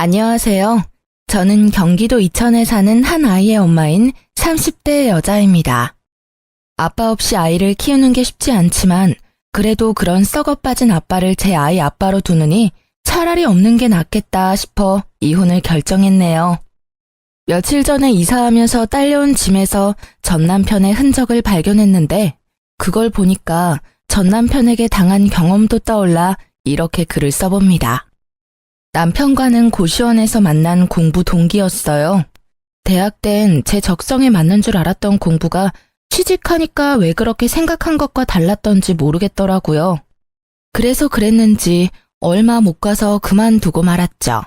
안녕하세요. 저는 경기도 이천에 사는 한 아이의 엄마인 30대 여자입니다. 아빠 없이 아이를 키우는 게 쉽지 않지만 그래도 그런 썩어 빠진 아빠를 제 아이 아빠로 두느니 차라리 없는 게 낫겠다 싶어 이혼을 결정했네요. 며칠 전에 이사하면서 딸려온 짐에서 전 남편의 흔적을 발견했는데 그걸 보니까 전 남편에게 당한 경험도 떠올라 이렇게 글을 써봅니다. 남편과는 고시원에서 만난 공부 동기였어요. 대학 땐 제 적성에 맞는 줄 알았던 공부가 취직하니까 왜 그렇게 생각한 것과 달랐던지 모르겠더라고요. 그래서 그랬는지 얼마 못 가서 그만두고 말았죠.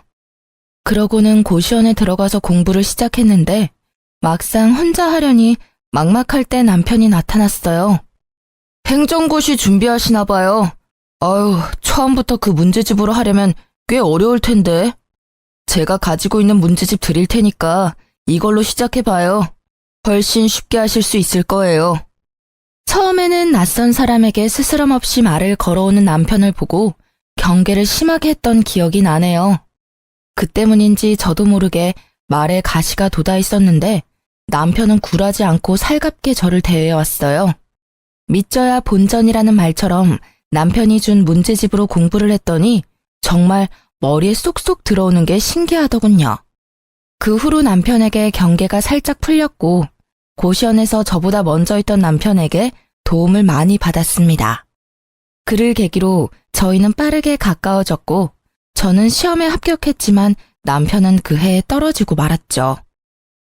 그러고는 고시원에 들어가서 공부를 시작했는데 막상 혼자 하려니 막막할 때 남편이 나타났어요. 행정고시 준비하시나 봐요. 아유, 처음부터 그 문제집으로 하려면 꽤 어려울 텐데. 제가 가지고 있는 문제집 드릴 테니까 이걸로 시작해봐요. 훨씬 쉽게 하실 수 있을 거예요. 처음에는 낯선 사람에게 스스럼 없이 말을 걸어오는 남편을 보고 경계를 심하게 했던 기억이 나네요. 그 때문인지 저도 모르게 말에 가시가 돋아 있었는데 남편은 굴하지 않고 살갑게 저를 대해왔어요. 믿져야 본전이라는 말처럼 남편이 준 문제집으로 공부를 했더니 정말 머리에 쏙쏙 들어오는 게 신기하더군요. 그 후로 남편에게 경계가 살짝 풀렸고 고시원에서 저보다 먼저 있던 남편에게 도움을 많이 받았습니다. 그를 계기로 저희는 빠르게 가까워졌고 저는 시험에 합격했지만 남편은 그 해에 떨어지고 말았죠.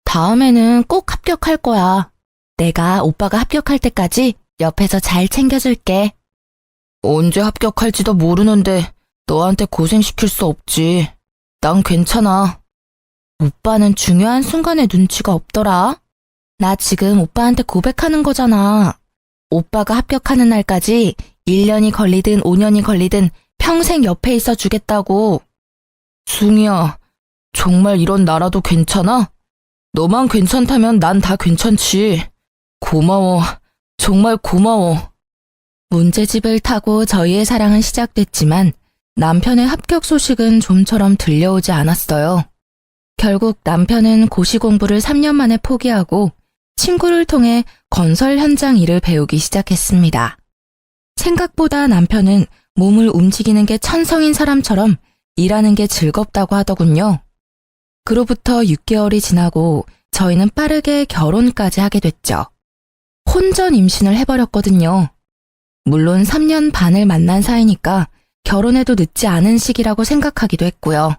다음에는 꼭 합격할 거야. 내가 오빠가 합격할 때까지 옆에서 잘 챙겨줄게. 언제 합격할지도 모르는데 너한테 고생시킬 수 없지. 난 괜찮아. 오빠는 중요한 순간에 눈치가 없더라. 나 지금 오빠한테 고백하는 거잖아. 오빠가 합격하는 날까지 1년이 걸리든 5년이 걸리든 평생 옆에 있어 주겠다고. 숭이야, 정말 이런 나라도 괜찮아? 너만 괜찮다면 난 다 괜찮지. 고마워. 정말 고마워. 문제집을 타고 저희의 사랑은 시작됐지만 남편의 합격 소식은 좀처럼 들려오지 않았어요. 결국 남편은 고시 공부를 3년 만에 포기하고 친구를 통해 건설 현장 일을 배우기 시작했습니다. 생각보다 남편은 몸을 움직이는 게 천성인 사람처럼 일하는 게 즐겁다고 하더군요. 그로부터 6개월이 지나고 저희는 빠르게 결혼까지 하게 됐죠. 혼전 임신을 해버렸거든요. 물론 3년 반을 만난 사이니까 결혼해도 늦지 않은 시기라고 생각하기도 했고요.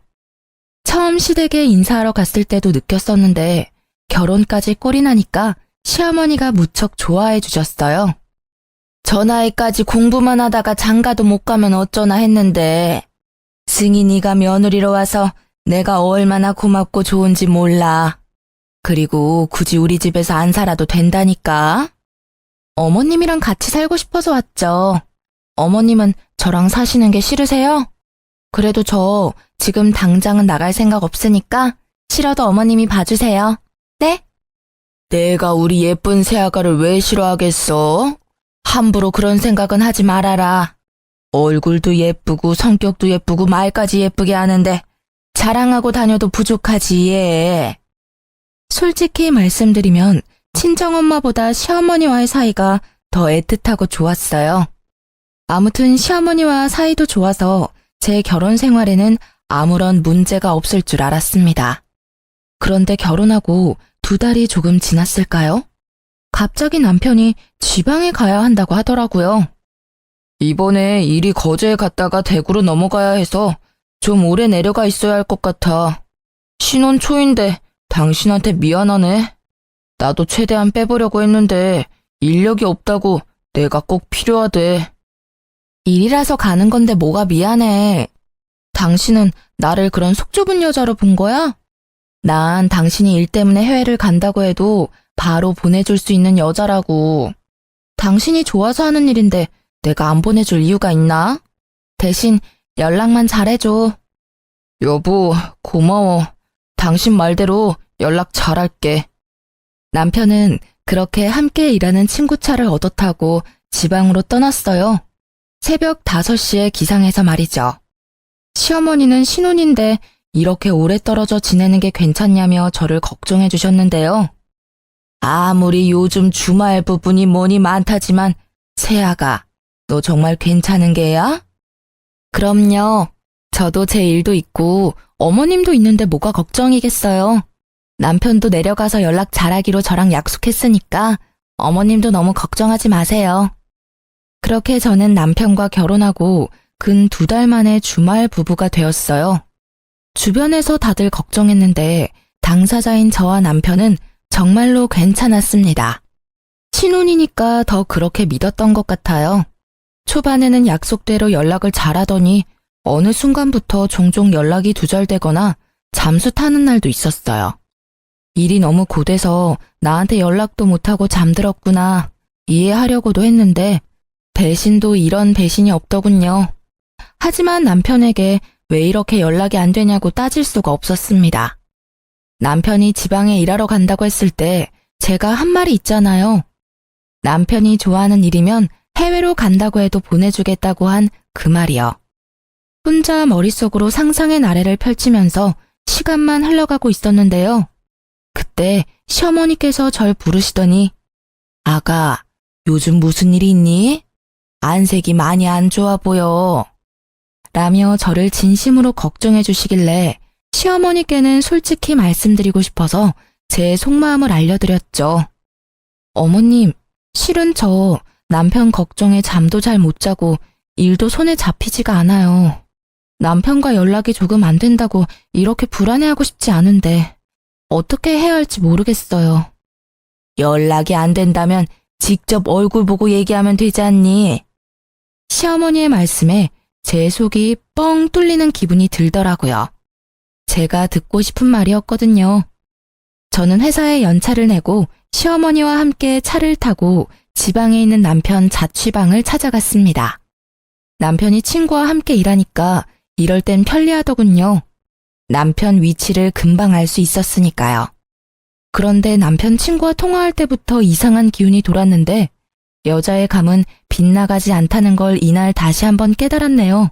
처음 시댁에 인사하러 갔을 때도 느꼈었는데 결혼까지 꼴이 나니까 시어머니가 무척 좋아해 주셨어요. 저 나이까지 공부만 하다가 장가도 못 가면 어쩌나 했는데 승희 네가 며느리로 와서 내가 얼마나 고맙고 좋은지 몰라. 그리고 굳이 우리 집에서 안 살아도 된다니까. 어머님이랑 같이 살고 싶어서 왔죠. 어머님은 저랑 사시는 게 싫으세요? 그래도 저 지금 당장은 나갈 생각 없으니까 싫어도 어머님이 봐주세요. 네? 내가 우리 예쁜 새아가를 왜 싫어하겠어? 함부로 그런 생각은 하지 말아라. 얼굴도 예쁘고 성격도 예쁘고 말까지 예쁘게 하는데 자랑하고 다녀도 부족하지 얘. 솔직히 말씀드리면 친정엄마보다 시어머니와의 사이가 더 애틋하고 좋았어요. 아무튼 시어머니와 사이도 좋아서 제 결혼 생활에는 아무런 문제가 없을 줄 알았습니다. 그런데 결혼하고 2달이 조금 지났을까요? 갑자기 남편이 지방에 가야 한다고 하더라고요. 이번에 일이 거제에 갔다가 대구로 넘어가야 해서 좀 오래 내려가 있어야 할 것 같아. 신혼 초인데 당신한테 미안하네. 나도 최대한 빼보려고 했는데 인력이 없다고 내가 꼭 필요하대. 일이라서 가는 건데 뭐가 미안해. 당신은 나를 그런 속 좁은 여자로 본 거야? 난 당신이 일 때문에 해외를 간다고 해도 바로 보내줄 수 있는 여자라고. 당신이 좋아서 하는 일인데 내가 안 보내줄 이유가 있나? 대신 연락만 잘해줘. 여보, 고마워. 당신 말대로 연락 잘할게. 남편은 그렇게 함께 일하는 친구 차를 얻어 타고 지방으로 떠났어요. 새벽 5시에 기상해서 말이죠. 시어머니는 신혼인데 이렇게 오래 떨어져 지내는 게 괜찮냐며 저를 걱정해 주셨는데요. 아무리 요즘 주말 부분이 뭐니 많다지만 세아가 너 정말 괜찮은 게야? 그럼요. 저도 제 일도 있고 어머님도 있는데 뭐가 걱정이겠어요. 남편도 내려가서 연락 잘하기로 저랑 약속했으니까 어머님도 너무 걱정하지 마세요. 그렇게 저는 남편과 결혼하고 근 2달 만에 주말 부부가 되었어요. 주변에서 다들 걱정했는데 당사자인 저와 남편은 정말로 괜찮았습니다. 신혼이니까 더 그렇게 믿었던 것 같아요. 초반에는 약속대로 연락을 잘하더니 어느 순간부터 종종 연락이 두절되거나 잠수 타는 날도 있었어요. 일이 너무 고돼서 나한테 연락도 못하고 잠들었구나 이해하려고도 했는데 배신도 이런 배신이 없더군요. 하지만 남편에게 왜 이렇게 연락이 안 되냐고 따질 수가 없었습니다. 남편이 지방에 일하러 간다고 했을 때 제가 한 말이 있잖아요. 남편이 좋아하는 일이면 해외로 간다고 해도 보내주겠다고 한 그 말이요. 혼자 머릿속으로 상상의 나래를 펼치면서 시간만 흘러가고 있었는데요. 그때 시어머니께서 절 부르시더니 아가, 요즘 무슨 일이 있니? 안색이 많이 안 좋아 보여. 라며 저를 진심으로 걱정해 주시길래 시어머니께는 솔직히 말씀드리고 싶어서 제 속마음을 알려드렸죠. 어머님, 실은 저 남편 걱정에 잠도 잘 못 자고 일도 손에 잡히지가 않아요. 남편과 연락이 조금 안 된다고 이렇게 불안해하고 싶지 않은데 어떻게 해야 할지 모르겠어요. 연락이 안 된다면 직접 얼굴 보고 얘기하면 되지 않니? 시어머니의 말씀에 제 속이 뻥 뚫리는 기분이 들더라고요. 제가 듣고 싶은 말이었거든요. 저는 회사에 연차를 내고 시어머니와 함께 차를 타고 지방에 있는 남편 자취방을 찾아갔습니다. 남편이 친구와 함께 일하니까 이럴 땐 편리하더군요. 남편 위치를 금방 알 수 있었으니까요. 그런데 남편 친구와 통화할 때부터 이상한 기운이 돌았는데 여자의 감은 빗나가지 않다는 걸 이날 다시 한번 깨달았네요.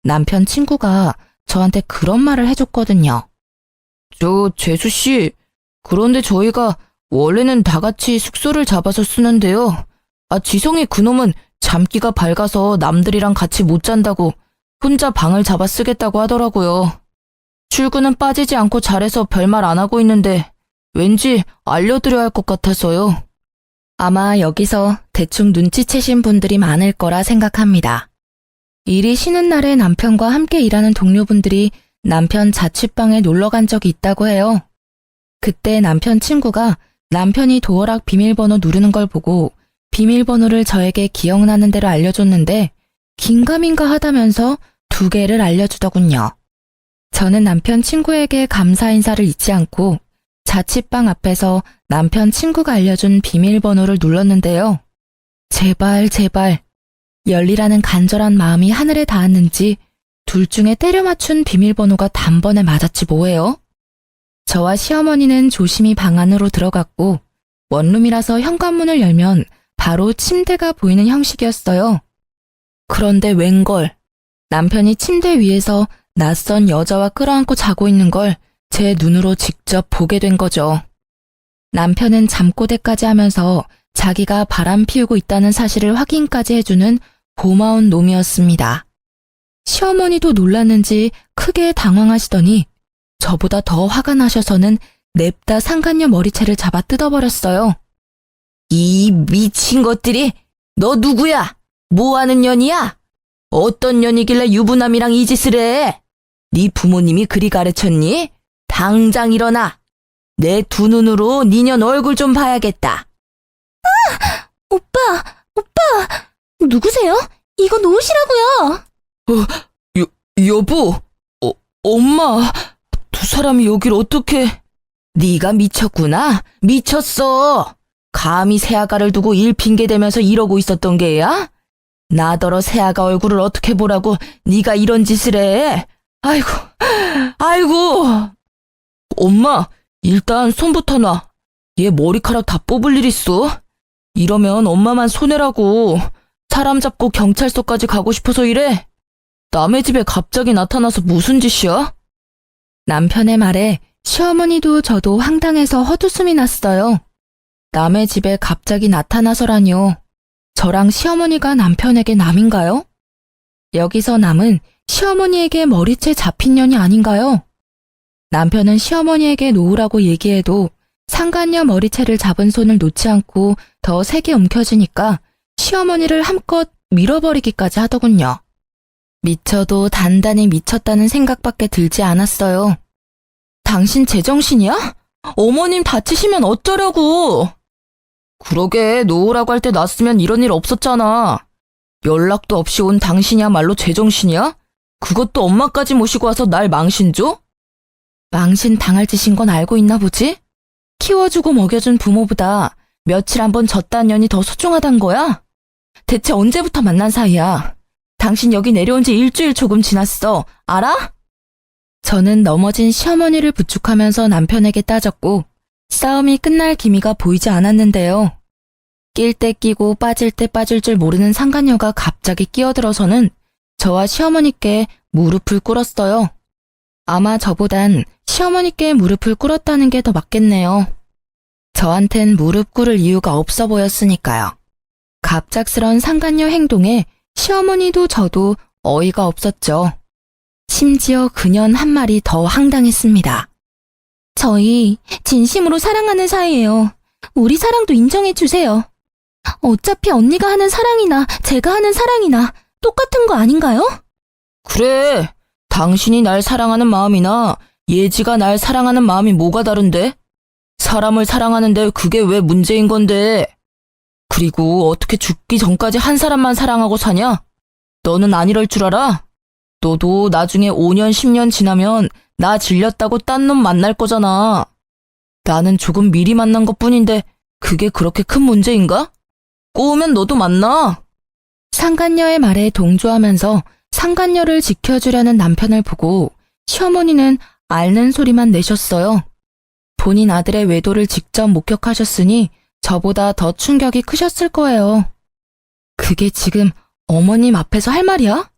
남편 친구가 저한테 그런 말을 해줬거든요. 재수씨, 그런데 저희가 원래는 다 같이 숙소를 잡아서 쓰는데요. 지성이 그놈은 잠기가 밝아서 남들이랑 같이 못 잔다고 혼자 방을 잡아 쓰겠다고 하더라고요. 출근은 빠지지 않고 잘해서 별말 안 하고 있는데 왠지 알려드려야 할 것 같아서요. 아마 여기서 대충 눈치채신 분들이 많을 거라 생각합니다. 일이 쉬는 날에 남편과 함께 일하는 동료분들이 남편 자취방에 놀러 간 적이 있다고 해요. 그때 남편 친구가 남편이 도어락 비밀번호 누르는 걸 보고 비밀번호를 저에게 기억나는 대로 알려줬는데 긴가민가 하다면서 2개를 알려주더군요. 저는 남편 친구에게 감사 인사를 잊지 않고 자취방 앞에서 남편 친구가 알려준 비밀번호를 눌렀는데요. 제발 열리라는 간절한 마음이 하늘에 닿았는지 둘 중에 때려 맞춘 비밀번호가 단번에 맞았지 뭐예요? 저와 시어머니는 조심히 방 안으로 들어갔고 원룸이라서 현관문을 열면 바로 침대가 보이는 형식이었어요. 그런데 웬걸, 남편이 침대 위에서 낯선 여자와 끌어안고 자고 있는 걸 제 눈으로 직접 보게 된 거죠. 남편은 잠꼬대까지 하면서 자기가 바람 피우고 있다는 사실을 확인까지 해주는 고마운 놈이었습니다. 시어머니도 놀랐는지 크게 당황하시더니 저보다 더 화가 나셔서는 냅다 상간녀 머리채를 잡아 뜯어버렸어요. 이 미친 것들이, 너 누구야? 뭐하는 년이야? 어떤 년이길래 유부남이랑 이 짓을 해? 네 부모님이 그리 가르쳤니? 당장 일어나. 내 2눈으로 니년 얼굴 좀 봐야겠다. 오빠, 누구세요? 이거 놓으시라고요. 여보, 엄마, 2사람이 여길 어떻게... 네가 미쳤구나. 미쳤어. 감히 새아가를 두고 일 핑계대면서 이러고 있었던 게야? 나더러 새아가 얼굴을 어떻게 보라고 네가 이런 짓을 해. 아이고. 엄마, 일단 손부터 놔. 얘 머리카락 다 뽑을 일 있어. 이러면 엄마만 손해라고. 사람 잡고 경찰서까지 가고 싶어서 이래? 남의 집에 갑자기 나타나서 무슨 짓이야? 남편의 말에 시어머니도 저도 황당해서 헛웃음이 났어요. 남의 집에 갑자기 나타나서라뇨. 저랑 시어머니가 남편에게 남인가요? 여기서 남은 시어머니에게 머리채 잡힌 년이 아닌가요? 남편은 시어머니에게 놓으라고 얘기해도 상간녀 머리채를 잡은 손을 놓지 않고 더 세게 움켜쥐니까 시어머니를 함껏 밀어버리기까지 하더군요. 미쳐도 단단히 미쳤다는 생각밖에 들지 않았어요. 당신 제정신이야? 어머님 다치시면 어쩌려고? 그러게, 놓으라고 할 때 놨으면 이런 일 없었잖아. 연락도 없이 온 당신이야말로 제정신이야? 그것도 엄마까지 모시고 와서 날 망신 줘? 망신 당할 짓인 건 알고 있나 보지? 키워주고 먹여준 부모보다 며칠 한번 졌다는 년이 더 소중하단 거야? 대체 언제부터 만난 사이야? 당신 여기 내려온 지 일주일 조금 지났어. 알아? 저는 넘어진 시어머니를 부축하면서 남편에게 따졌고 싸움이 끝날 기미가 보이지 않았는데요. 낄 때 끼고 빠질 때 빠질 줄 모르는 상간녀가 갑자기 끼어들어서는 저와 시어머니께 무릎을 꿇었어요. 아마 저보단 시어머니께 무릎을 꿇었다는 게 더 맞겠네요. 저한텐 무릎 꿇을 이유가 없어 보였으니까요. 갑작스런 상간녀 행동에 시어머니도 저도 어이가 없었죠. 심지어 그년 한 말이 더 황당했습니다. 저희 진심으로 사랑하는 사이예요. 우리 사랑도 인정해 주세요. 어차피 언니가 하는 사랑이나 제가 하는 사랑이나 똑같은 거 아닌가요? 그래, 당신이 날 사랑하는 마음이나 예지가 날 사랑하는 마음이 뭐가 다른데? 사람을 사랑하는데 그게 왜 문제인 건데? 그리고 어떻게 죽기 전까지 한 사람만 사랑하고 사냐? 너는 안 이럴 줄 알아? 너도 나중에 5년, 10년 지나면 나 질렸다고 딴 놈 만날 거잖아. 나는 조금 미리 만난 것뿐인데 그게 그렇게 큰 문제인가? 꼬우면 너도 만나. 상간녀의 말에 동조하면서 상간녀를 지켜주려는 남편을 보고 시어머니는 앓는 소리만 내셨어요. 본인 아들의 외도를 직접 목격하셨으니 저보다 더 충격이 크셨을 거예요. 그게 지금 어머님 앞에서 할 말이야?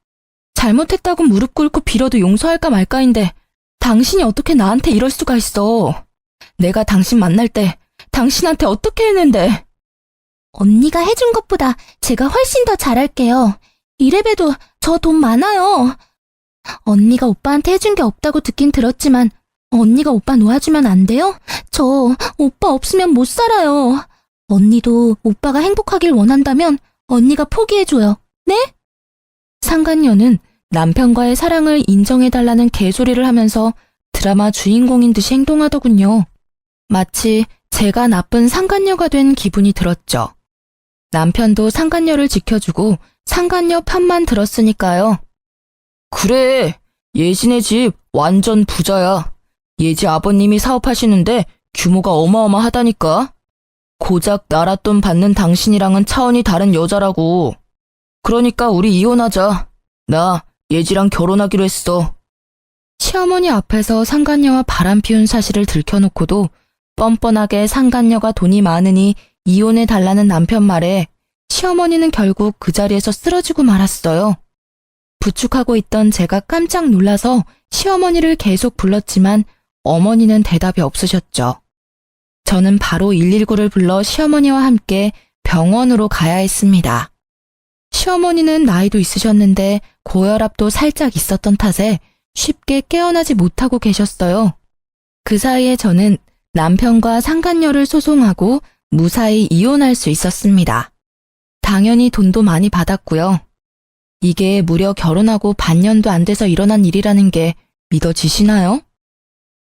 잘못했다고 무릎 꿇고 빌어도 용서할까 말까인데 당신이 어떻게 나한테 이럴 수가 있어. 내가 당신 만날 때 당신한테 어떻게 했는데. 언니가 해준 것보다 제가 훨씬 더 잘할게요. 이래봬도 저 돈 많아요. 언니가 오빠한테 해준 게 없다고 듣긴 들었지만 언니가 오빠 놓아주면 안 돼요? 저 오빠 없으면 못 살아요. 언니도 오빠가 행복하길 원한다면 언니가 포기해줘요. 네? 상간녀는 남편과의 사랑을 인정해달라는 개소리를 하면서 드라마 주인공인 듯이 행동하더군요. 마치 제가 나쁜 상간녀가 된 기분이 들었죠. 남편도 상간녀를 지켜주고 상간녀 편만 들었으니까요. 그래, 예진의 집 완전 부자야. 예지 아버님이 사업하시는데 규모가 어마어마하다니까. 고작 나라 돈 받는 당신이랑은 차원이 다른 여자라고. 그러니까 우리 이혼하자. 나 예지랑 결혼하기로 했어. 시어머니 앞에서 상간녀와 바람 피운 사실을 들켜놓고도 뻔뻔하게 상간녀가 돈이 많으니 이혼해달라는 남편 말에 시어머니는 결국 그 자리에서 쓰러지고 말았어요. 부축하고 있던 제가 깜짝 놀라서 시어머니를 계속 불렀지만 어머니는 대답이 없으셨죠. 저는 바로 119를 불러 시어머니와 함께 병원으로 가야 했습니다. 시어머니는 나이도 있으셨는데 고혈압도 살짝 있었던 탓에 쉽게 깨어나지 못하고 계셨어요. 그 사이에 저는 남편과 상간녀를 소송하고 무사히 이혼할 수 있었습니다. 당연히 돈도 많이 받았고요. 이게 무려 결혼하고 반년도 안 돼서 일어난 일이라는 게 믿어지시나요?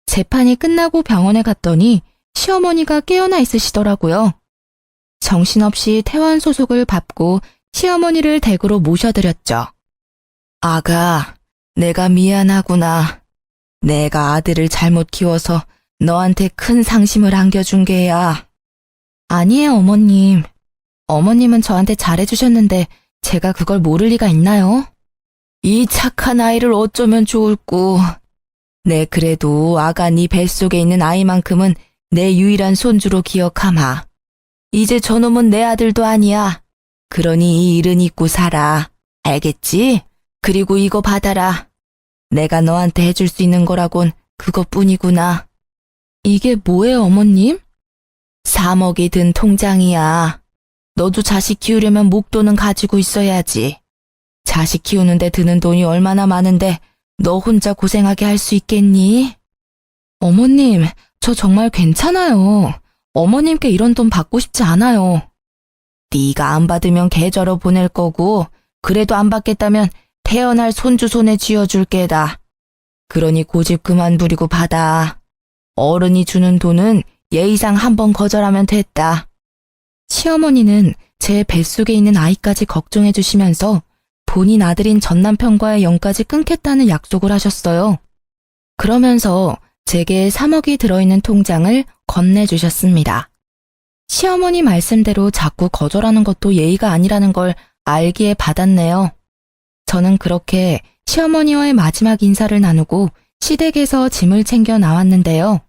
재판이 끝나고 병원에 갔더니 시어머니가 깨어나 있으시더라고요. 정신없이 퇴원 소속을 밟고 시어머니를 댁으로 모셔드렸죠. 아가, 내가 미안하구나. 내가 아들을 잘못 키워서 너한테 큰 상심을 안겨준 게야. 아니에요, 어머님. 어머님은 저한테 잘해주셨는데 제가 그걸 모를 리가 있나요? 이 착한 아이를 어쩌면 좋을꼬. 내 그래도 아가 네 뱃속에 있는 아이만큼은 내 유일한 손주로 기억하마. 이제 저놈은 내 아들도 아니야. 그러니 이 일은 잊고 살아. 알겠지? 그리고 이거 받아라. 내가 너한테 해줄 수 있는 거라곤 그것뿐이구나. 이게 뭐예요, 어머님? 3억이 든 통장이야. 너도 자식 키우려면 목돈은 가지고 있어야지. 자식 키우는데 드는 돈이 얼마나 많은데 너 혼자 고생하게 할 수 있겠니? 어머님, 저 정말 괜찮아요. 어머님께 이런 돈 받고 싶지 않아요. 네가 안 받으면 계좌로 보낼 거고 그래도 안 받겠다면 태어날 손주 손에 쥐어줄 게다. 그러니 고집 그만 부리고 받아. 어른이 주는 돈은 예의상 한 번 거절하면 됐다. 시어머니는 제 뱃속에 있는 아이까지 걱정해 주시면서 본인 아들인 전 남편과의 연까지 끊겠다는 약속을 하셨어요. 그러면서 제게 3억이 들어있는 통장을 건네주셨습니다. 시어머니 말씀대로 자꾸 거절하는 것도 예의가 아니라는 걸 알기에 받았네요. 저는 그렇게 시어머니와의 마지막 인사를 나누고 시댁에서 짐을 챙겨 나왔는데요.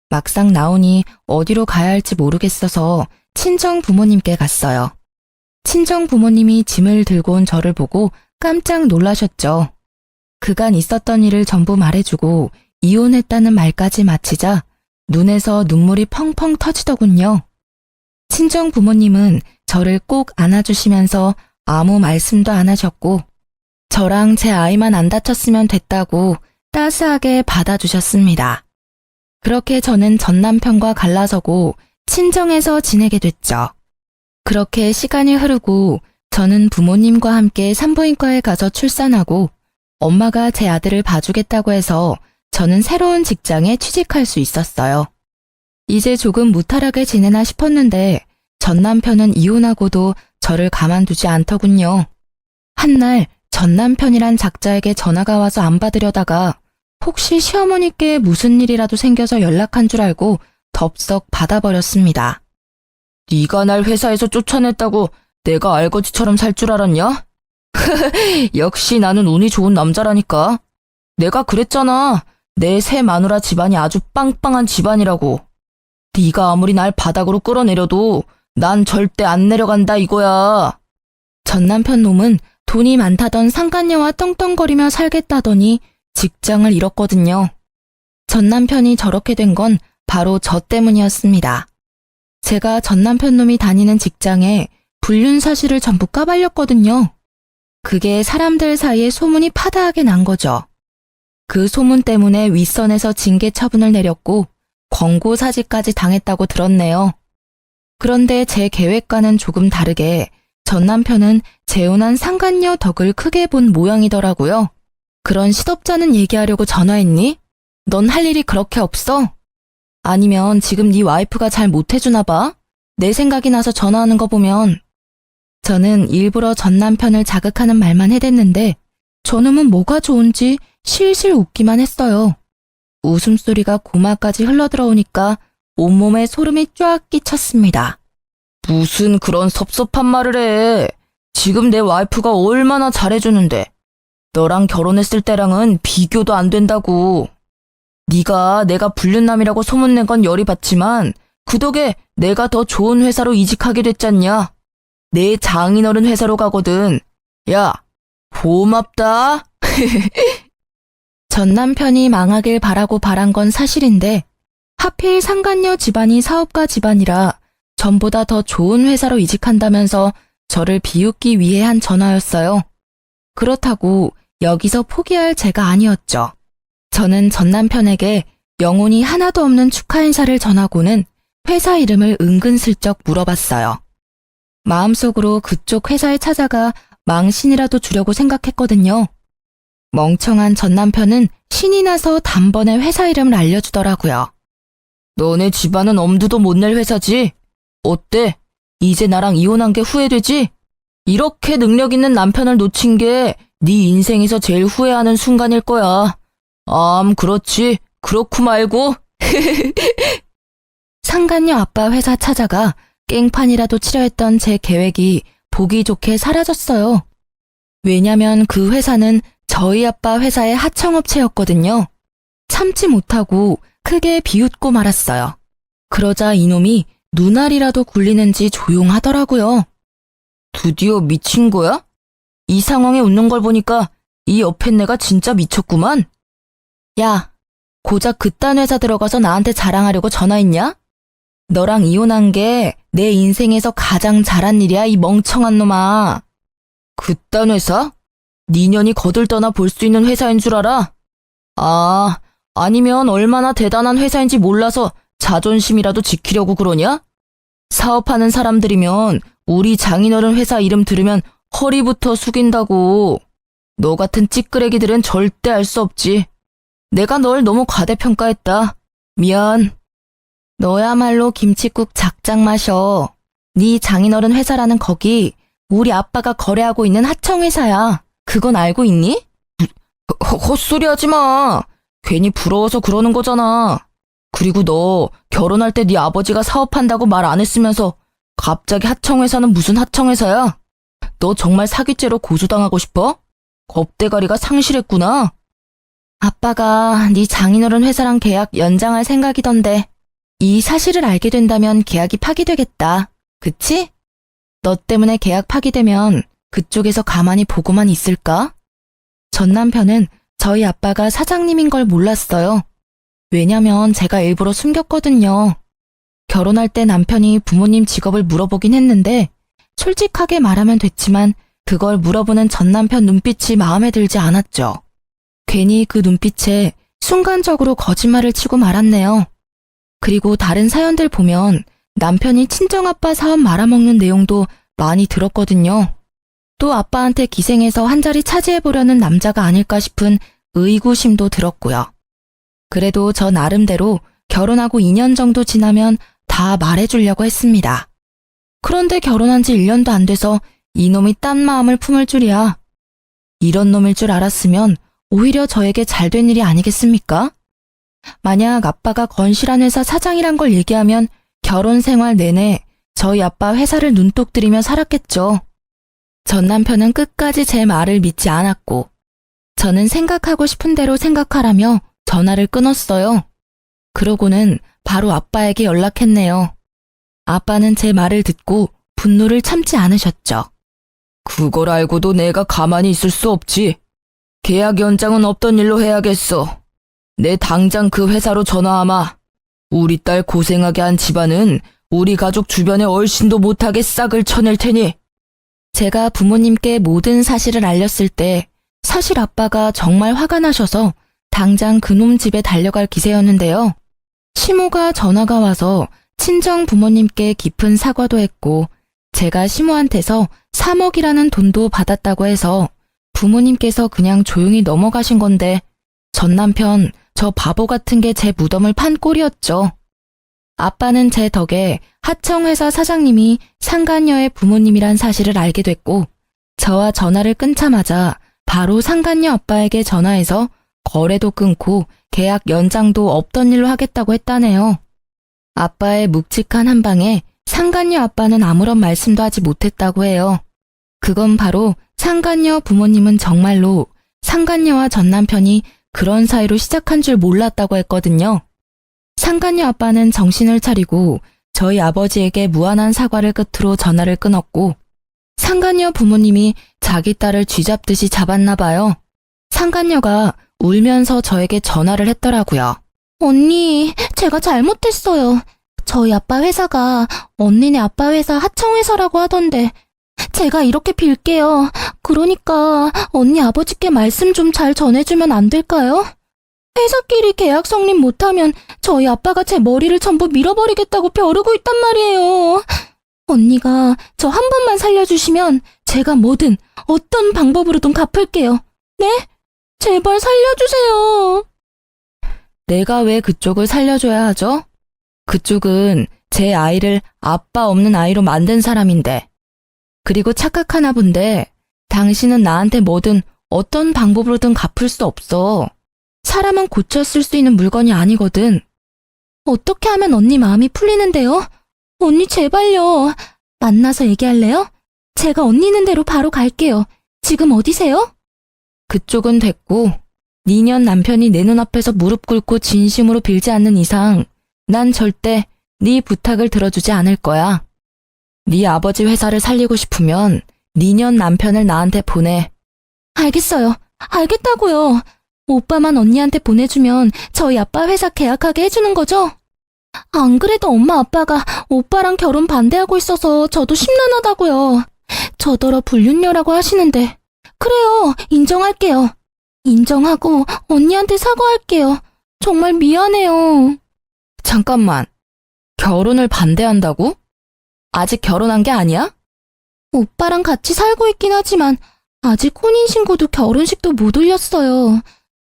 막상 나오니 어디로 가야 할지 모르겠어서 친정 부모님께 갔어요. 친정 부모님이 짐을 들고 온 저를 보고 깜짝 놀라셨죠. 그간 있었던 일을 전부 말해주고 이혼했다는 말까지 마치자 눈에서 눈물이 펑펑 터지더군요. 친정 부모님은 저를 꼭 안아주시면서 아무 말씀도 안 하셨고 저랑 제 아이만 안 다쳤으면 됐다고 따스하게 받아주셨습니다. 그렇게 저는 전 남편과 갈라서고 친정에서 지내게 됐죠. 그렇게 시간이 흐르고 저는 부모님과 함께 산부인과에 가서 출산하고 엄마가 제 아들을 봐주겠다고 해서 저는 새로운 직장에 취직할 수 있었어요. 이제 조금 무탈하게 지내나 싶었는데 전 남편은 이혼하고도 저를 가만두지 않더군요. 한날 전 남편이란 작자에게 전화가 와서 안 받으려다가 혹시 시어머니께 무슨 일이라도 생겨서 연락한 줄 알고 덥석 받아버렸습니다. 네가 날 회사에서 쫓아냈다고 내가 알거지처럼 살 줄 알았냐? 역시 나는 운이 좋은 남자라니까. 내가 그랬잖아. 내 새 마누라 집안이 아주 빵빵한 집안이라고. 네가 아무리 날 바닥으로 끌어내려도 난 절대 안 내려간다 이거야. 전 남편 놈은 돈이 많다던 상간녀와 떵떵거리며 살겠다더니 직장을 잃었거든요. 전 남편이 저렇게 된 건 바로 저 때문이었습니다. 제가 전 남편 놈이 다니는 직장에 불륜 사실을 전부 까발렸거든요. 그게 사람들 사이에 소문이 파다하게 난 거죠. 그 소문 때문에 윗선에서 징계 처분을 내렸고 권고 사직까지 당했다고 들었네요. 그런데 제 계획과는 조금 다르게 전 남편은 재혼한 상간녀 덕을 크게 본 모양이더라고요. 그런 시덥잖은 얘기하려고 전화했니? 넌 할 일이 그렇게 없어? 아니면 지금 네 와이프가 잘 못해주나 봐? 내 생각이 나서 전화하는 거 보면. 저는 일부러 전 남편을 자극하는 말만 해댔는데 저놈은 뭐가 좋은지 실실 웃기만 했어요. 웃음소리가 고마까지 흘러들어오니까 온몸에 소름이 쫙 끼쳤습니다. 무슨 그런 섭섭한 말을 해. 지금 내 와이프가 얼마나 잘해주는데. 너랑 결혼했을 때랑은 비교도 안 된다고. 네가 내가 불륜남이라고 소문낸 건 열이 받지만 그 덕에 내가 더 좋은 회사로 이직하게 됐잖냐. 내 장인어른 회사로 가거든. 야, 고맙다. 전 남편이 망하길 바라고 바란 건 사실인데 하필 상간녀 집안이 사업가 집안이라 전보다 더 좋은 회사로 이직한다면서 저를 비웃기 위해 한 전화였어요. 그렇다고 여기서 포기할 제가 아니었죠. 저는 전 남편에게 영혼이 하나도 없는 축하 인사를 전하고는 회사 이름을 은근슬쩍 물어봤어요. 마음속으로 그쪽 회사에 찾아가 망신이라도 주려고 생각했거든요. 멍청한 전 남편은 신이 나서 단번에 회사 이름을 알려주더라고요. 너네 집안은 엄두도 못 낼 회사지? 어때? 이제 나랑 이혼한 게 후회되지? 이렇게 능력 있는 남편을 놓친 게 네 인생에서 제일 후회하는 순간일 거야. 그렇지. 그렇고 말고. 상간녀 아빠 회사 찾아가 깽판이라도 치려 했던 제 계획이 보기 좋게 사라졌어요. 왜냐면 그 회사는 저희 아빠 회사의 하청업체였거든요. 참지 못하고 크게 비웃고 말았어요. 그러자 이놈이 눈알이라도 굴리는지 조용하더라고요. 드디어 미친 거야? 이 상황에 웃는 걸 보니까 이 옆에 내가 진짜 미쳤구만. 야, 고작 그딴 회사 들어가서 나한테 자랑하려고 전화했냐? 너랑 이혼한 게 내 인생에서 가장 잘한 일이야, 이 멍청한 놈아. 그딴 회사? 네 년이 거들떠나 볼 수 있는 회사인 줄 알아? 아, 아니면 얼마나 대단한 회사인지 몰라서 자존심이라도 지키려고 그러냐? 사업하는 사람들이면 우리 장인어른 회사 이름 들으면 허리부터 숙인다고. 너 같은 찌끄레기들은 절대 알 수 없지. 내가 널 너무 과대평가했다. 미안. 너야말로 김칫국 작작 마셔. 네 장인어른 회사라는 거기 우리 아빠가 거래하고 있는 하청회사야. 그건 알고 있니? 헛소리 하지 마. 괜히 부러워서 그러는 거잖아. 그리고 너 결혼할 때 네 아버지가 사업한다고 말 안 했으면서 갑자기 하청회사는 무슨 하청회사야? 너 정말 사기죄로 고소당하고 싶어? 겁대가리가 상실했구나. 아빠가 네 장인어른 회사랑 계약 연장할 생각이던데 이 사실을 알게 된다면 계약이 파기되겠다. 그치? 너 때문에 계약 파기되면 그쪽에서 가만히 보고만 있을까? 전 남편은 저희 아빠가 사장님인 걸 몰랐어요. 왜냐면 제가 일부러 숨겼거든요. 결혼할 때 남편이 부모님 직업을 물어보긴 했는데 솔직하게 말하면 됐지만 그걸 물어보는 전 남편 눈빛이 마음에 들지 않았죠. 괜히 그 눈빛에 순간적으로 거짓말을 치고 말았네요. 그리고 다른 사연들 보면 남편이 친정아빠 사업 말아먹는 내용도 많이 들었거든요. 또 아빠한테 기생해서 한 자리 차지해보려는 남자가 아닐까 싶은 의구심도 들었고요. 그래도 저 나름대로 결혼하고 2년 정도 지나면 다 말해주려고 했습니다. 그런데 결혼한 지 1년도 안 돼서 이놈이 딴 마음을 품을 줄이야. 이런 놈일 줄 알았으면 오히려 저에게 잘된 일이 아니겠습니까? 만약 아빠가 건실한 회사 사장이란 걸 얘기하면 결혼 생활 내내 저희 아빠 회사를 눈독 들이며 살았겠죠. 전 남편은 끝까지 제 말을 믿지 않았고 저는 생각하고 싶은 대로 생각하라며 전화를 끊었어요. 그러고는 바로 아빠에게 연락했네요. 아빠는 제 말을 듣고 분노를 참지 않으셨죠. 그걸 알고도 내가 가만히 있을 수 없지. 계약 연장은 없던 일로 해야겠어. 내 당장 그 회사로 전화하마. 우리 딸 고생하게 한 집안은 우리 가족 주변에 얼씬도 못하게 싹을 쳐낼 테니. 제가 부모님께 모든 사실을 알렸을 때 사실 아빠가 정말 화가 나셔서 당장 그놈 집에 달려갈 기세였는데요. 시모가 전화가 와서 친정 부모님께 깊은 사과도 했고 제가 시모한테서 3억이라는 돈도 받았다고 해서 부모님께서 그냥 조용히 넘어가신 건데 전 남편 저 바보 같은 게 제 무덤을 판 꼴이었죠. 아빠는 제 덕에 하청회사 사장님이 상간녀의 부모님이란 사실을 알게 됐고 저와 전화를 끊자마자 바로 상간녀 아빠에게 전화해서 거래도 끊고 계약 연장도 없던 일로 하겠다고 했다네요. 아빠의 묵직한 한방에 상간녀 아빠는 아무런 말씀도 하지 못했다고 해요. 그건 바로 상간녀 부모님은 정말로 상간녀와 전 남편이 그런 사이로 시작한 줄 몰랐다고 했거든요. 상간녀 아빠는 정신을 차리고 저희 아버지에게 무한한 사과를 끝으로 전화를 끊었고 상간녀 부모님이 자기 딸을 쥐잡듯이 잡았나 봐요. 상간녀가 울면서 저에게 전화를 했더라고요. 언니, 제가 잘못했어요. 저희 아빠 회사가 언니네 아빠 회사 하청회사라고 하던데 제가 이렇게 빌게요. 그러니까 언니 아버지께 말씀 좀 잘 전해주면 안 될까요? 회사끼리 계약 성립 못하면 저희 아빠가 제 머리를 전부 밀어버리겠다고 벼르고 있단 말이에요. 언니가 저 한 번만 살려주시면 제가 뭐든 어떤 방법으로든 갚을게요. 네? 제발 살려주세요. 내가 왜 그쪽을 살려줘야 하죠? 그쪽은 제 아이를 아빠 없는 아이로 만든 사람인데. 그리고 착각하나 본데 당신은 나한테 뭐든 어떤 방법으로든 갚을 수 없어. 사람은 고쳐 쓸 수 있는 물건이 아니거든. 어떻게 하면 언니 마음이 풀리는데요? 언니 제발요. 만나서 얘기할래요? 제가 언니 있는 대로 바로 갈게요. 지금 어디세요? 그쪽은 됐고 니년 남편이 내 눈앞에서 무릎 꿇고 진심으로 빌지 않는 이상 난 절대 네 부탁을 들어주지 않을 거야. 네 아버지 회사를 살리고 싶으면 니년 남편을 나한테 보내. 알겠어요. 알겠다고요. 오빠만 언니한테 보내주면 저희 아빠 회사 계약하게 해주는 거죠? 안 그래도 엄마 아빠가 오빠랑 결혼 반대하고 있어서 저도 심란하다고요. 저더러 불륜녀라고 하시는데. 그래요, 인정할게요. 인정하고 언니한테 사과할게요. 정말 미안해요. 잠깐만. 결혼을 반대한다고? 아직 결혼한 게 아니야? 오빠랑 같이 살고 있긴 하지만 아직 혼인신고도 결혼식도 못 올렸어요.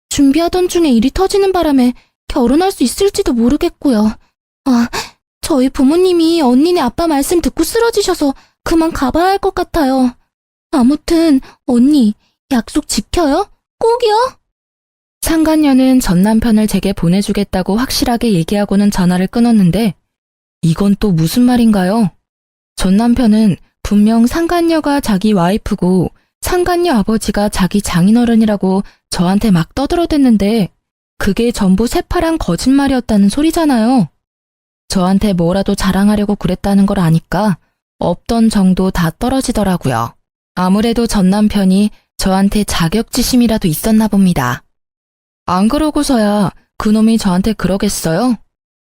준비하던 중에 일이 터지는 바람에 결혼할 수 있을지도 모르겠고요. 아, 저희 부모님이 언니네 아빠 말씀 듣고 쓰러지셔서 그만 가봐야 할 것 같아요. 아무튼 언니 약속 지켜요? 꼭이요? 상간녀는 전 남편을 제게 보내주겠다고 확실하게 얘기하고는 전화를 끊었는데 이건 또 무슨 말인가요? 전 남편은 분명 상간녀가 자기 와이프고 상간녀 아버지가 자기 장인어른이라고 저한테 막 떠들어댔는데 그게 전부 새파란 거짓말이었다는 소리잖아요. 저한테 뭐라도 자랑하려고 그랬다는 걸 아니까 없던 정도 다 떨어지더라고요. 아무래도 전 남편이 저한테 자격지심이라도 있었나 봅니다. 안 그러고서야 그놈이 저한테 그러겠어요?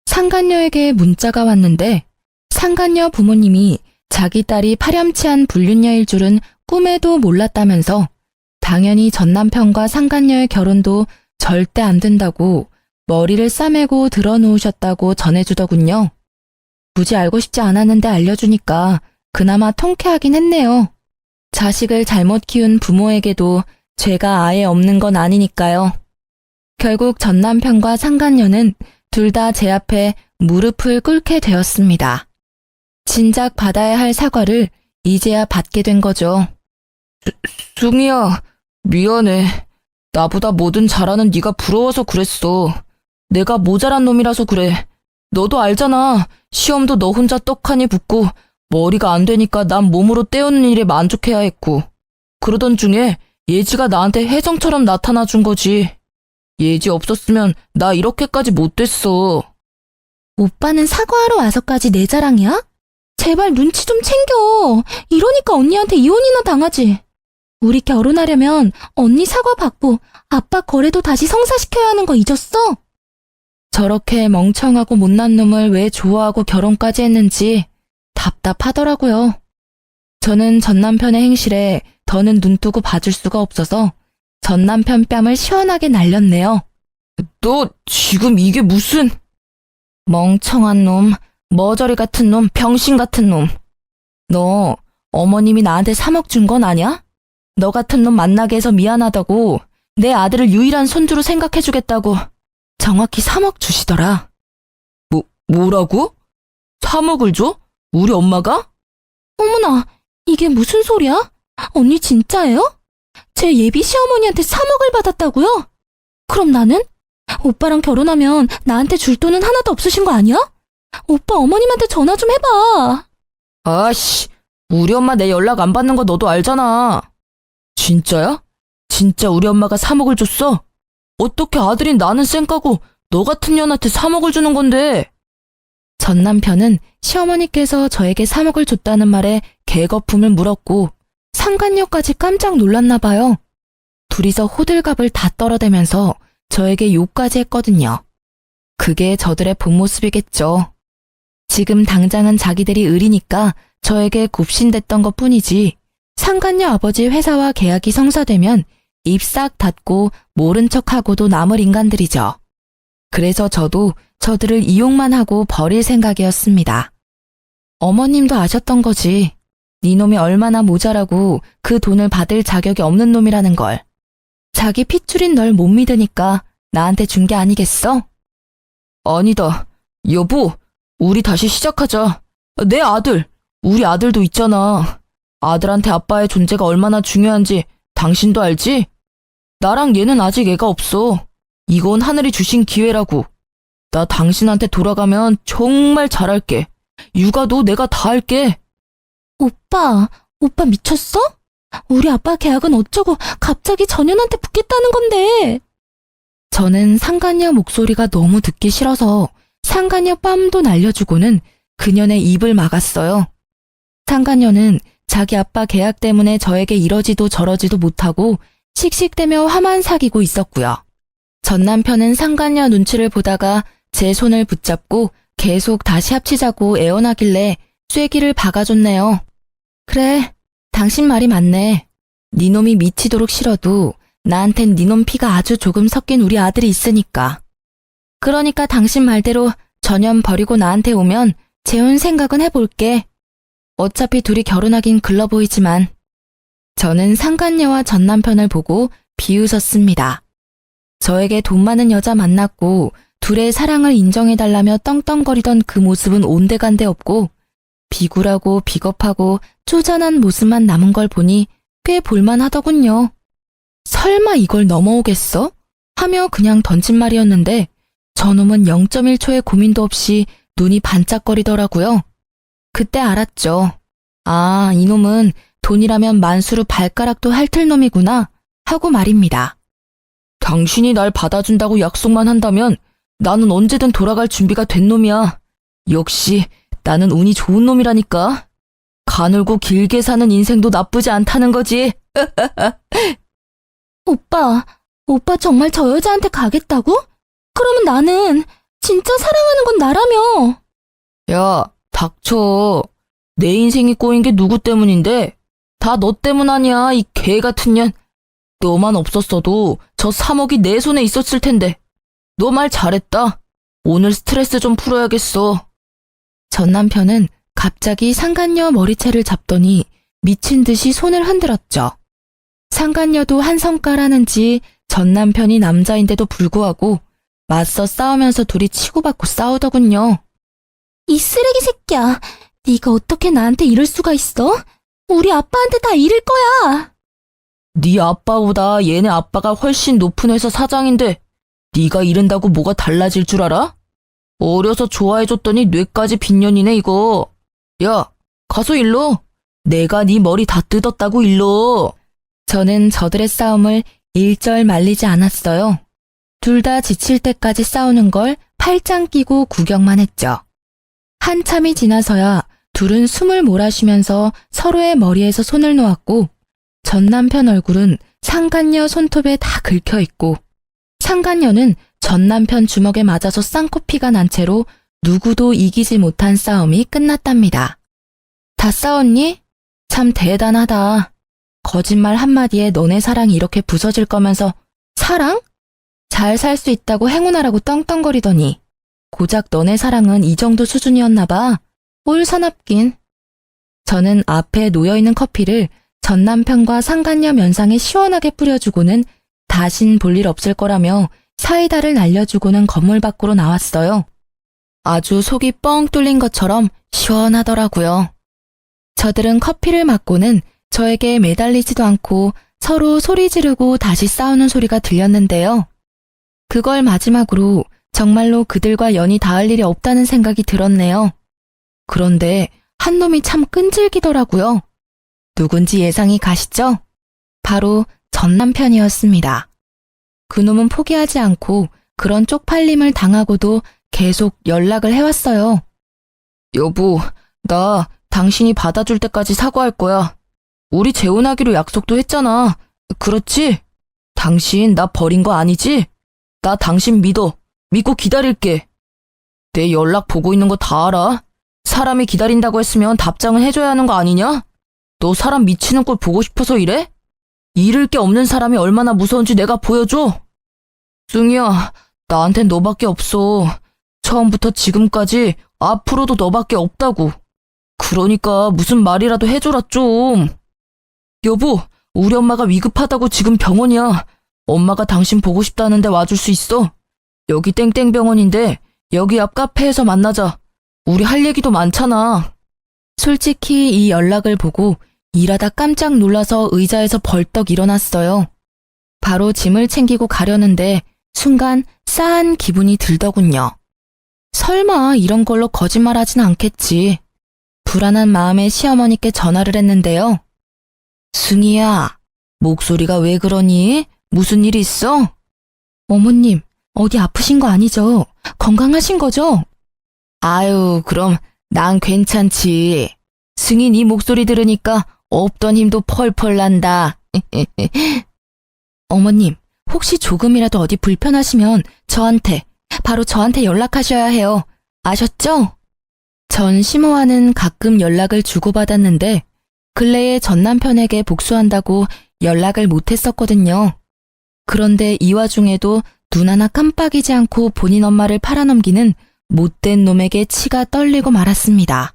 상간녀에게 문자가 왔는데 상간녀 부모님이 자기 딸이 파렴치한 불륜녀일 줄은 꿈에도 몰랐다면서 당연히 전 남편과 상간녀의 결혼도 절대 안 된다고 머리를 싸매고 들어놓으셨다고 전해주더군요. 굳이 알고 싶지 않았는데 알려주니까 그나마 통쾌하긴 했네요. 자식을 잘못 키운 부모에게도 죄가 아예 없는 건 아니니까요. 결국 전 남편과 상간녀는 둘 다 제 앞에 무릎을 꿇게 되었습니다. 진작 받아야 할 사과를 이제야 받게 된 거죠. 숭이야, 미안해. 나보다 뭐든 잘하는 네가 부러워서 그랬어. 내가 모자란 놈이라서 그래. 너도 알잖아. 시험도 너 혼자 떡하니 붙고 머리가 안 되니까 난 몸으로 때우는 일에 만족해야 했고. 그러던 중에 예지가 나한테 혜정처럼 나타나 준 거지. 예지 없었으면 나 이렇게까지 못 됐어. 오빠는 사과하러 와서까지 내 자랑이야? 제발 눈치 좀 챙겨. 이러니까 언니한테 이혼이나 당하지. 우리 결혼하려면 언니 사과 받고 아빠 거래도 다시 성사시켜야 하는 거 잊었어? 저렇게 멍청하고 못난 놈을 왜 좋아하고 결혼까지 했는지 답답하더라고요. 저는 전 남편의 행실에 더는 눈뜨고 봐줄 수가 없어서 전 남편 뺨을 시원하게 날렸네요. 너 지금 이게 무슨... 멍청한 놈, 머저리 같은 놈, 병신 같은 놈. 너 어머님이 나한테 3억 준 건 아냐? 너 같은 놈 만나게 해서 미안하다고 내 아들을 유일한 손주로 생각해주겠다고 정확히 3억 주시더라. 뭐라고? 3억을 줘? 우리 엄마가? 어머나, 이게 무슨 소리야? 언니 진짜예요? 제 예비 시어머니한테 3억을 받았다고요? 그럼 나는? 오빠랑 결혼하면 나한테 줄 돈은 하나도 없으신 거 아니야? 오빠 어머님한테 전화 좀 해봐. 아씨, 우리 엄마 내 연락 안 받는 거 너도 알잖아. 진짜야? 진짜 우리 엄마가 3억을 줬어? 어떻게 아들인 나는 쌩까고 너 같은 년한테 3억을 주는 건데? 전 남편은 시어머니께서 저에게 3억을 줬다는 말에 개거품을 물었고 상간녀까지 깜짝 놀랐나 봐요. 둘이서 호들갑을 다 떨어대면서 저에게 욕까지 했거든요. 그게 저들의 본 모습이겠죠. 지금 당장은 자기들이 을이니까 저에게 굽신댔던 것뿐이지 상간녀 아버지 회사와 계약이 성사되면 입 싹 닫고 모른 척하고도 남을 인간들이죠. 그래서 저도 저들을 이용만 하고 버릴 생각이었습니다. 어머님도 아셨던 거지. 네 놈이 얼마나 모자라고 그 돈을 받을 자격이 없는 놈이라는 걸. 자기 핏줄인 널 못 믿으니까 나한테 준 게 아니겠어? 아니다. 여보, 우리 다시 시작하자. 내 아들, 우리 아들도 있잖아. 아들한테 아빠의 존재가 얼마나 중요한지 당신도 알지? 나랑 얘는 아직 애가 없어. 이건 하늘이 주신 기회라고. 나 당신한테 돌아가면 정말 잘할게. 육아도 내가 다 할게. 오빠 미쳤어? 우리 아빠 계약은 어쩌고 갑자기 전현한테 붙겠다는 건데. 저는 상간녀 목소리가 너무 듣기 싫어서 상간녀 뺨도 날려주고는 그년의 입을 막았어요. 상간녀는 자기 아빠 계약 때문에 저에게 이러지도 저러지도 못하고 씩씩대며 화만 사귀고 있었고요. 전 남편은 상간녀 눈치를 보다가 제 손을 붙잡고 계속 다시 합치자고 애원하길래 쐐기를 박아줬네요. 그래, 당신 말이 맞네. 네 놈이 미치도록 싫어도 나한텐 네 놈 피가 아주 조금 섞인 우리 아들이 있으니까. 그러니까 당신 말대로 전염 버리고 나한테 오면 재혼 생각은 해볼게. 어차피 둘이 결혼하긴 글러 보이지만. 저는 상간녀와 전 남편을 보고 비웃었습니다. 저에게 돈 많은 여자 만났고 둘의 사랑을 인정해달라며 떵떵거리던 그 모습은 온데간데 없고 비굴하고 비겁하고 쪼잔한 모습만 남은 걸 보니 꽤 볼만하더군요. 설마 이걸 넘어오겠어? 하며 그냥 던진 말이었는데 저놈은 0.1초의 고민도 없이 눈이 반짝거리더라고요. 그때 알았죠. 아, 이놈은 돈이라면 만수르 발가락도 핥을 놈이구나 하고 말입니다. 당신이 날 받아준다고 약속만 한다면 나는 언제든 돌아갈 준비가 된 놈이야. 역시 나는 운이 좋은 놈이라니까. 가늘고 길게 사는 인생도 나쁘지 않다는 거지. 오빠 정말 저 여자한테 가겠다고? 그러면 나는 진짜 사랑하는 건 나라며. 야, 닥쳐. 내 인생이 꼬인 게 누구 때문인데? 다 너 때문 아니야, 이 개 같은 년. 너만 없었어도 저 3억이 내 손에 있었을 텐데. 너 말 잘했다. 오늘 스트레스 좀 풀어야겠어. 전 남편은 갑자기 상간녀 머리채를 잡더니 미친 듯이 손을 흔들었죠. 상간녀도 한성가라는지 전 남편이 남자인데도 불구하고 맞서 싸우면서 둘이 치고받고 싸우더군요. 이 쓰레기 새끼야. 네가 어떻게 나한테 이럴 수가 있어? 우리 아빠한테 다 이를 거야. 네 아빠보다 얘네 아빠가 훨씬 높은 회사 사장인데 네가 이른다고 뭐가 달라질 줄 알아? 어려서 좋아해줬더니 뇌까지 빈년이네 이거. 야, 가서 일러. 내가 네 머리 다 뜯었다고 일러. 저는 저들의 싸움을 일절 말리지 않았어요. 둘 다 지칠 때까지 싸우는 걸 팔짱 끼고 구경만 했죠. 한참이 지나서야 둘은 숨을 몰아쉬면서 서로의 머리에서 손을 놓았고 전 남편 얼굴은 상간녀 손톱에 다 긁혀있고 상간녀는 전 남편 주먹에 맞아서 쌍코피가 난 채로 누구도 이기지 못한 싸움이 끝났답니다. 다 싸웠니? 참 대단하다. 거짓말 한마디에 너네 사랑이 이렇게 부서질 거면서 사랑? 잘 살 수 있다고 행운하라고 떵떵거리더니 고작 너네 사랑은 이 정도 수준이었나 봐. 올 사납긴. 저는 앞에 놓여있는 커피를 전 남편과 상간녀 면상에 시원하게 뿌려주고는 다신 볼 일 없을 거라며 사이다를 날려주고는 건물 밖으로 나왔어요. 아주 속이 뻥 뚫린 것처럼 시원하더라고요. 저들은 커피를 맞고는 저에게 매달리지도 않고 서로 소리 지르고 다시 싸우는 소리가 들렸는데요. 그걸 마지막으로 정말로 그들과 연이 닿을 일이 없다는 생각이 들었네요. 그런데 한 놈이 참 끈질기더라고요. 누군지 예상이 가시죠? 바로 전 남편이었습니다. 그놈은 포기하지 않고 그런 쪽팔림을 당하고도 계속 연락을 해왔어요. 여보, 나 당신이 받아줄 때까지 사과할 거야. 우리 재혼하기로 약속도 했잖아. 그렇지? 당신 나 버린 거 아니지? 나 당신 믿고 기다릴게. 내 연락 보고 있는 거 다 알아. 사람이 기다린다고 했으면 답장은 해줘야 하는 거 아니냐? 너 사람 미치는 꼴 보고 싶어서 이래? 잃을 게 없는 사람이 얼마나 무서운지 내가 보여줘. 승희야, 나한텐 너밖에 없어. 처음부터 지금까지 앞으로도 너밖에 없다고. 그러니까 무슨 말이라도 해줘라 좀. 여보, 우리 엄마가 위급하다고 지금 병원이야. 엄마가 당신 보고 싶다는데 와줄 수 있어? 여기 땡땡병원인데 여기 앞 카페에서 만나자. 우리 할 얘기도 많잖아. 솔직히 이 연락을 보고 일하다 깜짝 놀라서 의자에서 벌떡 일어났어요. 바로 짐을 챙기고 가려는데 순간 싸한 기분이 들더군요. 설마 이런 걸로 거짓말하진 않겠지. 불안한 마음에 시어머니께 전화를 했는데요. 승희야, 목소리가 왜 그러니? 무슨 일 있어? 어머님, 어디 아프신 거 아니죠? 건강하신 거죠? 아유, 그럼 난 괜찮지. 승희 네 목소리 들으니까 없던 힘도 펄펄 난다. 어머님, 혹시 조금이라도 어디 불편하시면 바로 저한테 연락하셔야 해요. 아셨죠? 전 시모와는 가끔 연락을 주고받았는데 근래에 전 남편에게 복수한다고 연락을 못했었거든요. 그런데 이 와중에도 눈 하나 깜빡이지 않고 본인 엄마를 팔아넘기는 못된 놈에게 치가 떨리고 말았습니다.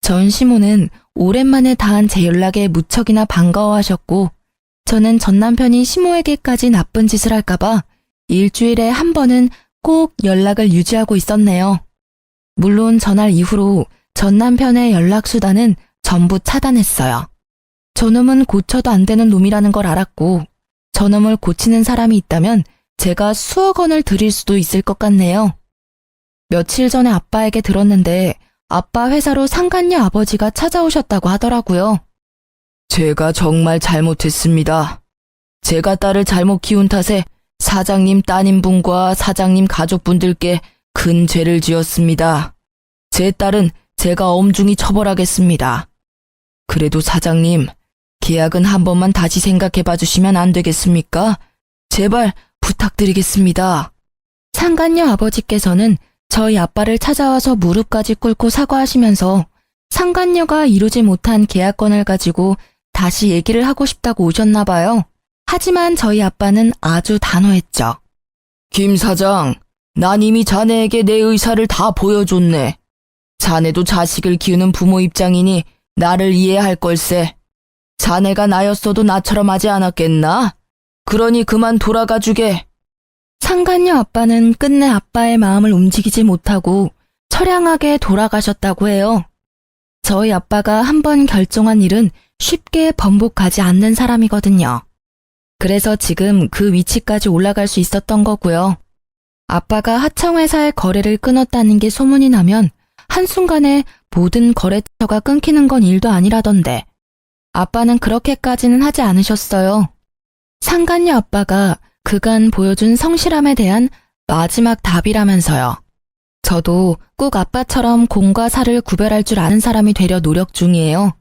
전 시모는 오랜만에 닿은 제 연락에 무척이나 반가워하셨고 저는 전 남편이 시모에게까지 나쁜 짓을 할까봐 일주일에 한 번은 꼭 연락을 유지하고 있었네요. 물론 전날 이후로 전 남편의 연락수단은 전부 차단했어요. 저놈은 고쳐도 안 되는 놈이라는 걸 알았고 저놈을 고치는 사람이 있다면 제가 수억 원을 드릴 수도 있을 것 같네요. 며칠 전에 아빠에게 들었는데 아빠 회사로 상간녀 아버지가 찾아오셨다고 하더라고요. 제가 정말 잘못했습니다. 제가 딸을 잘못 키운 탓에 사장님 따님분과 사장님 가족분들께 큰 죄를 지었습니다. 제 딸은 제가 엄중히 처벌하겠습니다. 그래도 사장님, 계약은 한 번만 다시 생각해 봐주시면 안 되겠습니까? 제발 부탁드리겠습니다. 상간녀 아버지께서는 저희 아빠를 찾아와서 무릎까지 꿇고 사과하시면서 상간녀가 이루지 못한 계약건을 가지고 다시 얘기를 하고 싶다고 오셨나 봐요. 하지만 저희 아빠는 아주 단호했죠. 김 사장, 난 이미 자네에게 내 의사를 다 보여줬네. 자네도 자식을 키우는 부모 입장이니 나를 이해할 걸세. 자네가 나였어도 나처럼 하지 않았겠나? 그러니 그만 돌아가 주게. 상간녀 아빠는 끝내 아빠의 마음을 움직이지 못하고 처량하게 돌아가셨다고 해요. 저희 아빠가 한번 결정한 일은 쉽게 번복하지 않는 사람이거든요. 그래서 지금 그 위치까지 올라갈 수 있었던 거고요. 아빠가 하청회사의 거래를 끊었다는 게 소문이 나면 한순간에 모든 거래처가 끊기는 건 일도 아니라던데 아빠는 그렇게까지는 하지 않으셨어요. 상간녀 아빠가 그간 보여준 성실함에 대한 마지막 답이라면서요. 저도 꼭 아빠처럼 공과 사를 구별할 줄 아는 사람이 되려 노력 중이에요.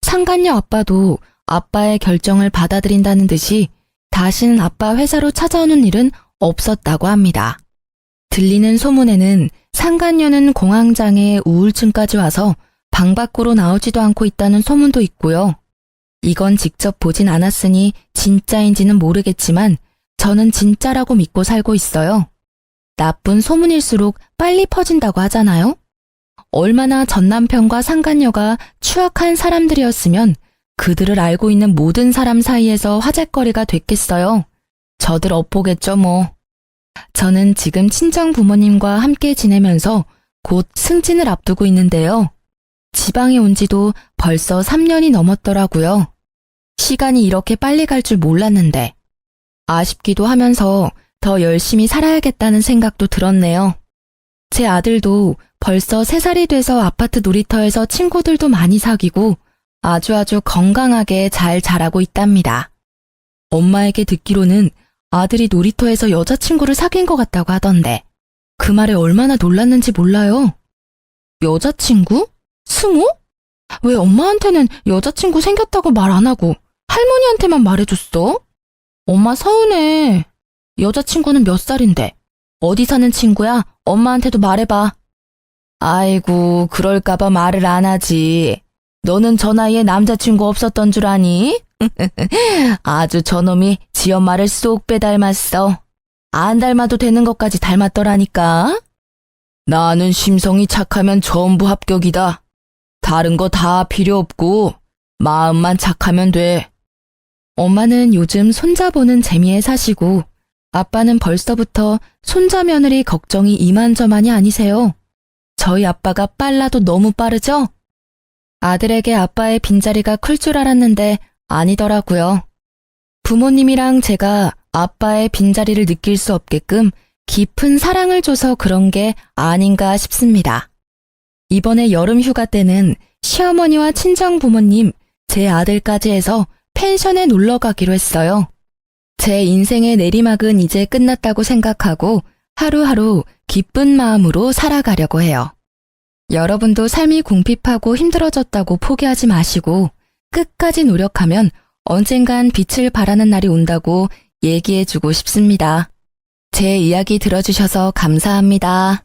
상간녀 아빠도 아빠의 결정을 받아들인다는 듯이 다시는 아빠 회사로 찾아오는 일은 없었다고 합니다. 들리는 소문에는 상간녀는 공황장애 우울증까지 와서 방 밖으로 나오지도 않고 있다는 소문도 있고요. 이건 직접 보진 않았으니 진짜인지는 모르겠지만 저는 진짜라고 믿고 살고 있어요. 나쁜 소문일수록 빨리 퍼진다고 하잖아요. 얼마나 전 남편과 상간녀가 추악한 사람들이었으면 그들을 알고 있는 모든 사람 사이에서 화제거리가 됐겠어요. 저들 엇보겠죠 뭐. 저는 지금 친정 부모님과 함께 지내면서 곧 승진을 앞두고 있는데요. 지방에 온 지도 벌써 3년이 넘었더라고요. 시간이 이렇게 빨리 갈 줄 몰랐는데 아쉽기도 하면서 더 열심히 살아야겠다는 생각도 들었네요. 제 아들도 벌써 3살이 돼서 아파트 놀이터에서 친구들도 많이 사귀고 아주 건강하게 잘 자라고 있답니다. 엄마에게 듣기로는 아들이 놀이터에서 여자친구를 사귄 것 같다고 하던데 그 말에 얼마나 놀랐는지 몰라요. 여자친구? 승우? 왜 엄마한테는 여자친구 생겼다고 말 안 하고 할머니한테만 말해줬어? 엄마 서운해. 여자친구는 몇 살인데? 어디 사는 친구야? 엄마한테도 말해봐. 아이고, 그럴까봐 말을 안 하지. 너는 저 나이에 남자친구 없었던 줄 아니? 아주 저놈이 지 엄마를 쏙 빼닮았어. 안 닮아도 되는 것까지 닮았더라니까. 나는 심성이 착하면 전부 합격이다. 다른 거 다 필요 없고 마음만 착하면 돼. 엄마는 요즘 손자 보는 재미에 사시고 아빠는 벌써부터 손자 며느리 걱정이 이만저만이 아니세요. 저희 아빠가 빨라도 너무 빠르죠? 아들에게 아빠의 빈자리가 클 줄 알았는데 아니더라고요. 부모님이랑 제가 아빠의 빈자리를 느낄 수 없게끔 깊은 사랑을 줘서 그런 게 아닌가 싶습니다. 이번에 여름 휴가 때는 시어머니와 친정 부모님, 제 아들까지 해서 펜션에 놀러 가기로 했어요. 제 인생의 내리막은 이제 끝났다고 생각하고 하루하루 기쁜 마음으로 살아가려고 해요. 여러분도 삶이 궁핍하고 힘들어졌다고 포기하지 마시고 끝까지 노력하면 언젠간 빛을 발하는 날이 온다고 얘기해주고 싶습니다. 제 이야기 들어주셔서 감사합니다.